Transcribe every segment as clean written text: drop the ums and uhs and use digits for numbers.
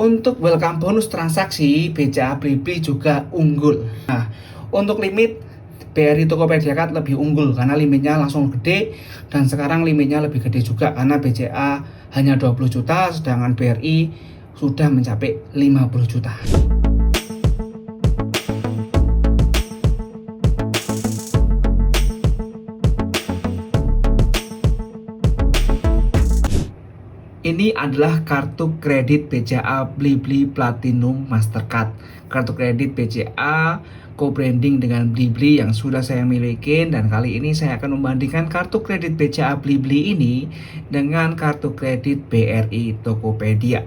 Untuk welcome bonus transaksi, BCA Blibli juga unggul. Nah, untuk limit BRI Tokopedia Card lebih unggul karena limitnya langsung gede, dan sekarang limitnya lebih gede juga karena BCA hanya 20 juta sedangkan BRI sudah mencapai 50 juta. Ini adalah kartu kredit BCA Blibli Platinum Mastercard. Kartu kredit BCA co-branding dengan Blibli yang sudah saya miliki, dan kali ini saya akan membandingkan kartu kredit BCA Blibli ini dengan kartu kredit BRI Tokopedia.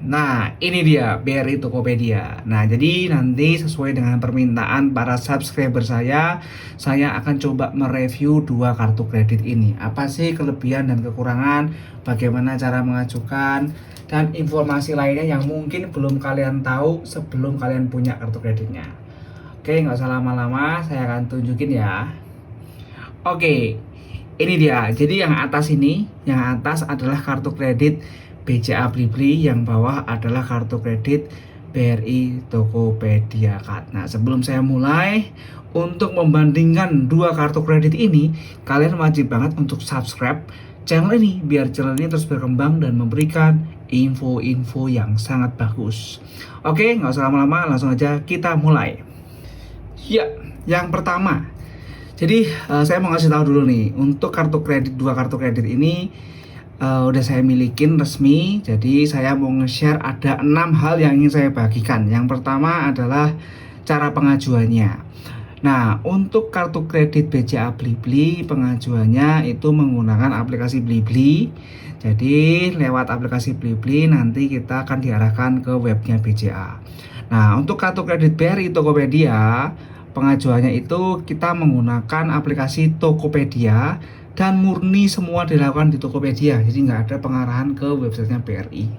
Nah, ini dia BRI Tokopedia. Nah, jadi nanti sesuai dengan permintaan para subscriber saya akan coba mereview dua kartu kredit ini. Apa sih kelebihan dan kekurangan, bagaimana cara mengajukan, dan informasi lainnya yang mungkin belum kalian tahu sebelum kalian punya kartu kreditnya. Oke, nggak usah lama-lama, saya akan tunjukin ya. Oke, ini dia. Jadi yang atas adalah kartu kredit BCA Blibli, yang bawah adalah kartu kredit BRI Tokopedia Card. Nah, sebelum saya mulai, untuk membandingkan dua kartu kredit ini, kalian wajib banget untuk subscribe channel ini biar channel ini terus berkembang dan memberikan info-info yang sangat bagus. Oke, nggak usah lama-lama, langsung aja kita mulai. Ya, yang pertama, jadi saya mau ngasih tahu dulu nih, untuk dua kartu kredit ini udah saya milikin resmi. Jadi saya mau nge-share ada 6 hal yang ingin saya bagikan. Yang pertama adalah cara pengajuannya. Nah, untuk kartu kredit BCA Blibli, pengajuannya itu menggunakan aplikasi Blibli. Jadi lewat aplikasi Blibli nanti kita akan diarahkan ke webnya BCA. Nah, untuk kartu kredit BRI Tokopedia, pengajuannya itu kita menggunakan aplikasi Tokopedia dan murni semua dilakukan di Tokopedia, jadi nggak ada pengarahan ke websitenya BRI.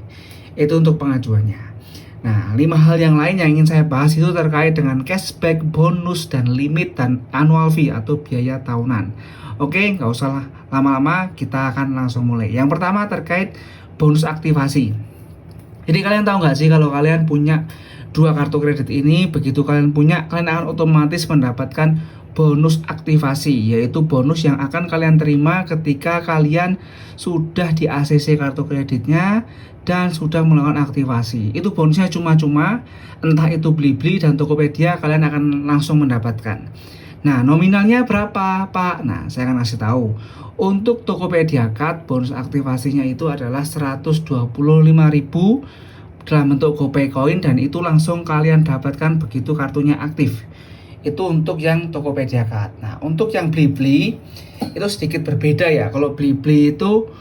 Itu untuk pengajuannya. Nah, 5 hal yang lain yang ingin saya bahas itu terkait dengan cashback, bonus, dan limit, dan annual fee atau biaya tahunan. Oke, nggak usah lama-lama, kita akan langsung mulai. Yang pertama terkait bonus aktivasi. Jadi kalian tahu nggak sih, kalau kalian punya dua kartu kredit ini, begitu kalian akan otomatis mendapatkan bonus aktivasi, yaitu bonus yang akan kalian terima ketika kalian sudah di ACC kartu kreditnya dan sudah melakukan aktivasi. Itu bonusnya cuma-cuma, entah itu Blibli dan Tokopedia, kalian akan langsung mendapatkan. Nah, nominalnya berapa, Pak? Nah, saya akan kasih tahu. Untuk Tokopedia Card, bonus aktivasinya itu adalah 125.000 dalam bentuk GoPay Coin, dan itu langsung kalian dapatkan begitu kartunya aktif. Itu untuk yang Tokopedia Card. Nah, untuk yang Blibli itu sedikit berbeda ya. Kalau Blibli itu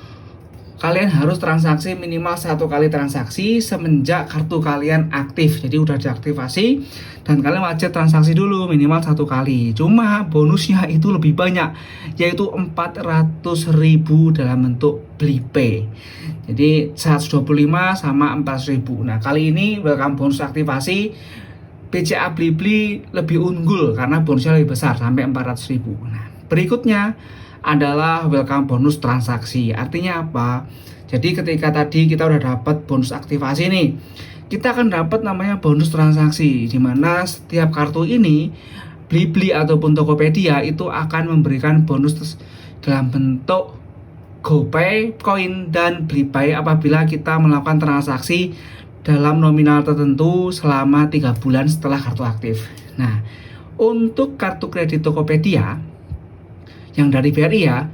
kalian harus transaksi minimal 1 kali transaksi semenjak kartu kalian aktif. Jadi udah diaktifasi dan kalian wajib transaksi dulu minimal 1 kali. Cuma bonusnya itu lebih banyak, yaitu 400.000 dalam bentuk Blipay. Jadi 125 sama 400.000. Nah, kali ini welcome bonus aktivasi BCA Blibli lebih unggul karena bonusnya lebih besar sampai 400.000. Nah, berikutnya adalah welcome bonus transaksi. Artinya apa? Jadi ketika tadi kita udah dapat bonus aktivasi nih, kita akan dapat namanya bonus transaksi, di mana setiap kartu ini Blibli ataupun Tokopedia itu akan memberikan bonus dalam bentuk GoPay, Coin, dan Blipay apabila kita melakukan transaksi dalam nominal tertentu selama 3 bulan setelah kartu aktif. Nah, untuk kartu kredit Tokopedia yang dari BRI ya,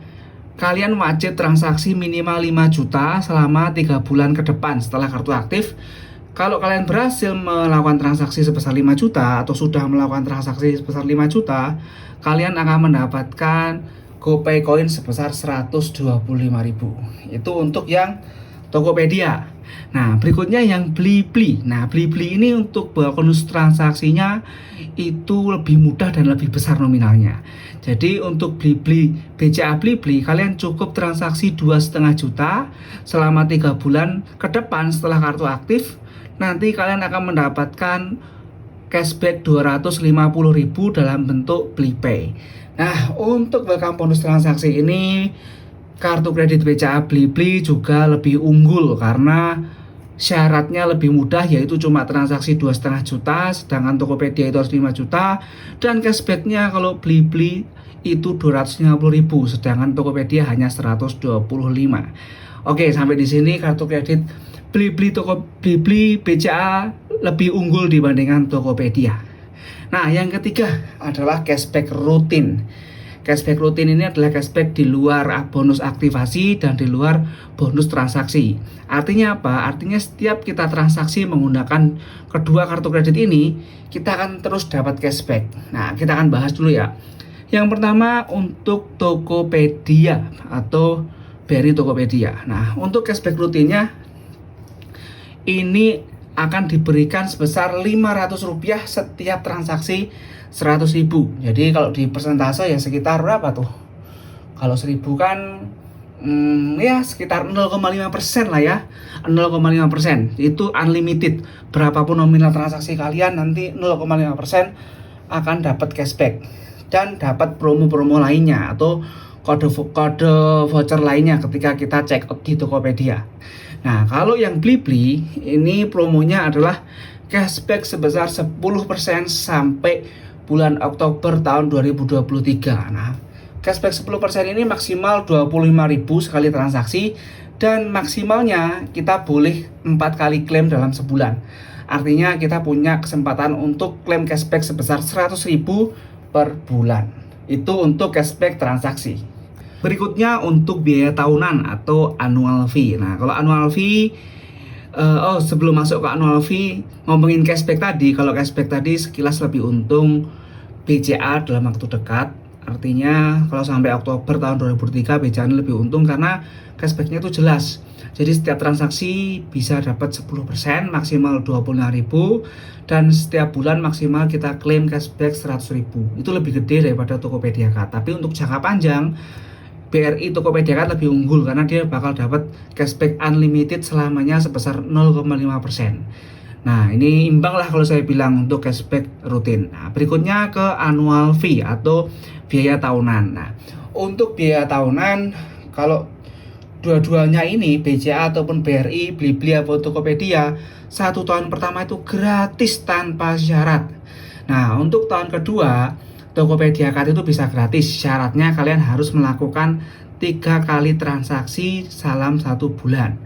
kalian wajib transaksi minimal 5 juta selama 3 bulan ke depan setelah kartu aktif. Kalau kalian berhasil melakukan transaksi sebesar 5 juta atau sudah melakukan transaksi sebesar 5 juta, kalian akan mendapatkan GoPay Coin sebesar 125.000. Itu untuk yang Tokopedia. Nah, berikutnya yang Blibli. Nah, Blibli ini untuk bonus transaksinya itu lebih mudah dan lebih besar nominalnya. Jadi untuk BCA Blibli, kalian cukup transaksi 2,5 juta selama 3 bulan ke depan setelah kartu aktif. Nanti kalian akan mendapatkan cashback 250.000 dalam bentuk Blipay. Nah, untuk welcome bonus transaksi ini kartu kredit BCA Blibli juga lebih unggul karena syaratnya lebih mudah, yaitu cuma transaksi 2,5 juta, sedangkan Tokopedia itu harus 5 juta, dan cashbacknya kalau Blibli itu 250.000, sedangkan Tokopedia hanya 125. Oke, sampai di sini kartu kredit Blibli BCA lebih unggul dibandingkan Tokopedia. Nah, yang ketiga adalah cashback rutin. Cashback rutin ini adalah cashback di luar bonus aktivasi dan di luar bonus transaksi. Artinya apa? Artinya setiap kita transaksi menggunakan kedua kartu kredit ini, kita akan terus dapat cashback. Nah, kita akan bahas dulu ya. Yang pertama untuk Tokopedia atau BRI Tokopedia. Nah, untuk cashback rutinnya ini akan diberikan sebesar Rp500 setiap transaksi 100.000. Jadi kalau di persentase ya sekitar berapa tuh? Kalau 1.000 kan ya sekitar 0,5% lah ya. 0,5% itu unlimited. Berapapun nominal transaksi kalian, nanti 0,5% akan dapat cashback dan dapat promo-promo lainnya atau kode voucher lainnya ketika kita check out di Tokopedia. Nah, kalau yang Blibli ini promonya adalah cashback sebesar 10% sampai bulan Oktober tahun 2023. Nah, cashback 10% ini maksimal 25.000 sekali transaksi dan maksimalnya kita boleh 4 kali klaim dalam sebulan. Artinya kita punya kesempatan untuk klaim cashback sebesar 100.000 per bulan. Itu untuk cashback transaksi. Berikutnya untuk biaya tahunan atau annual fee. Nah, kalau annual fee sebelum masuk ke annual fee, ngomongin cashback tadi. Kalau cashback tadi sekilas lebih untung BCA dalam waktu dekat. Artinya kalau sampai Oktober tahun 2023 BCA ini lebih untung karena cashbacknya itu jelas. Jadi setiap transaksi bisa dapat 10%, maksimal 25.000, dan setiap bulan maksimal kita klaim cashback 100.000. Itu lebih gede daripada Tokopedia Card. Tapi untuk jangka panjang BRI Tokopedia Card lebih unggul karena dia bakal dapat cashback unlimited selamanya sebesar 0,5%. Nah, ini imbang lah kalau saya bilang untuk cashback rutin. Nah, berikutnya ke annual fee atau biaya tahunan. Nah, untuk biaya tahunan kalau dua-duanya ini BCA ataupun BRI, Blibli atau Tokopedia, 1 tahun pertama itu gratis tanpa syarat. Nah, untuk tahun kedua Tokopedia Card itu bisa gratis. Syaratnya kalian harus melakukan 3 kali transaksi dalam 1 bulan.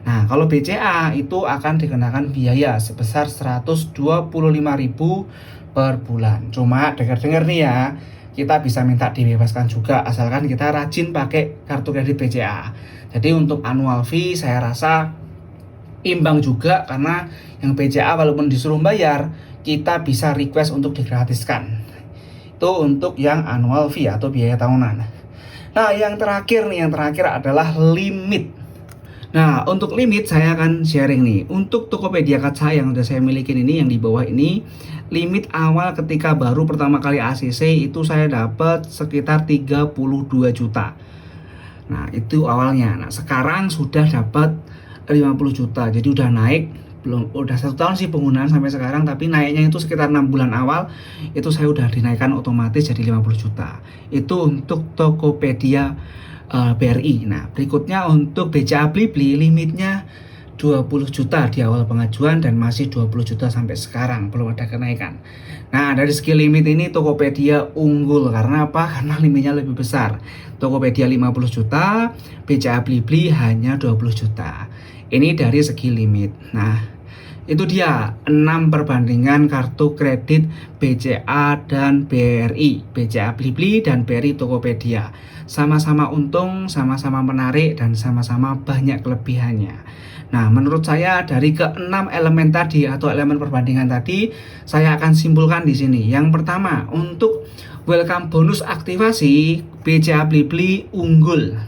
Nah, kalau BCA itu akan dikenakan biaya sebesar 125.000 per bulan. Cuma dengar-dengar nih ya, kita bisa minta dibebaskan juga asalkan kita rajin pakai kartu kredit BCA. Jadi untuk annual fee saya rasa imbang juga karena yang BCA walaupun disuruh bayar, kita bisa request untuk digratiskan. Itu untuk yang annual fee atau biaya tahunan. Nah, yang terakhir adalah limit. Nah, untuk limit saya akan sharing nih. Untuk Tokopedia Card saya yang udah saya miliki ini, yang di bawah ini, limit awal ketika baru pertama kali ACC itu saya dapat sekitar 32 juta. Nah, itu awalnya. Nah, sekarang sudah dapat 50 juta. Jadi udah naik, udah 1 tahun sih penggunaan sampai sekarang, tapi naiknya itu sekitar 6 bulan awal itu saya udah dinaikkan otomatis jadi 50 juta. Itu untuk Tokopedia BRI. Nah, berikutnya untuk BCA Blibli limitnya 20 juta di awal pengajuan dan masih 20 juta sampai sekarang, belum ada kenaikan. Nah, dari segi limit ini Tokopedia unggul karena apa? Karena limitnya lebih besar. Tokopedia 50 juta, BCA Blibli hanya 20 juta. Ini dari segi limit. Nah, itu dia 6 perbandingan kartu kredit BCA dan BRI, BCA Blibli dan BRI Tokopedia. Sama-sama untung, sama-sama menarik, dan sama-sama banyak kelebihannya. Nah, menurut saya dari ke-6 elemen tadi atau elemen perbandingan tadi, saya akan simpulkan di sini. Yang pertama, untuk welcome bonus aktivasi BCA Blibli unggul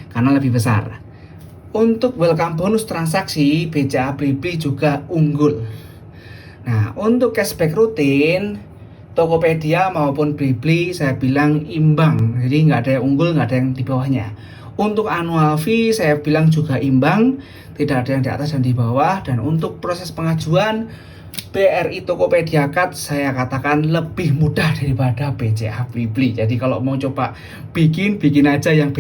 karena lebih besar. Untuk welcome bonus transaksi BCA Blibli juga unggul. Nah, untuk cashback rutin Tokopedia maupun Blibli saya bilang imbang. Jadi nggak ada yang unggul, nggak ada yang di bawahnya. Untuk annual fee saya bilang juga imbang, tidak ada yang di atas dan di bawah. Dan untuk proses pengajuan BRI Tokopedia Card saya katakan lebih mudah daripada BCA Blibli. Jadi kalau mau coba bikin aja yang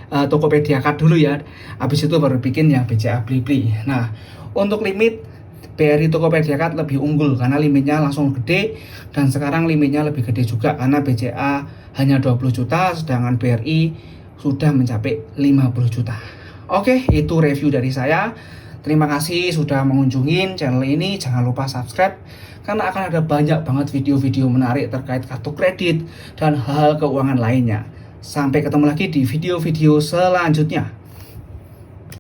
Tokopedia Card dulu ya. Habis itu baru bikin yang BCA Blibli. Nah, untuk limit BRI Tokopedia Card lebih unggul karena limitnya langsung gede, dan sekarang limitnya lebih gede juga karena BCA hanya 20 juta sedangkan BRI sudah mencapai 50 juta. Oke, itu review dari saya. Terima kasih sudah mengunjungi channel ini. Jangan lupa subscribe karena akan ada banyak banget video-video menarik terkait kartu kredit dan hal-hal keuangan lainnya. Sampai ketemu lagi di video-video selanjutnya.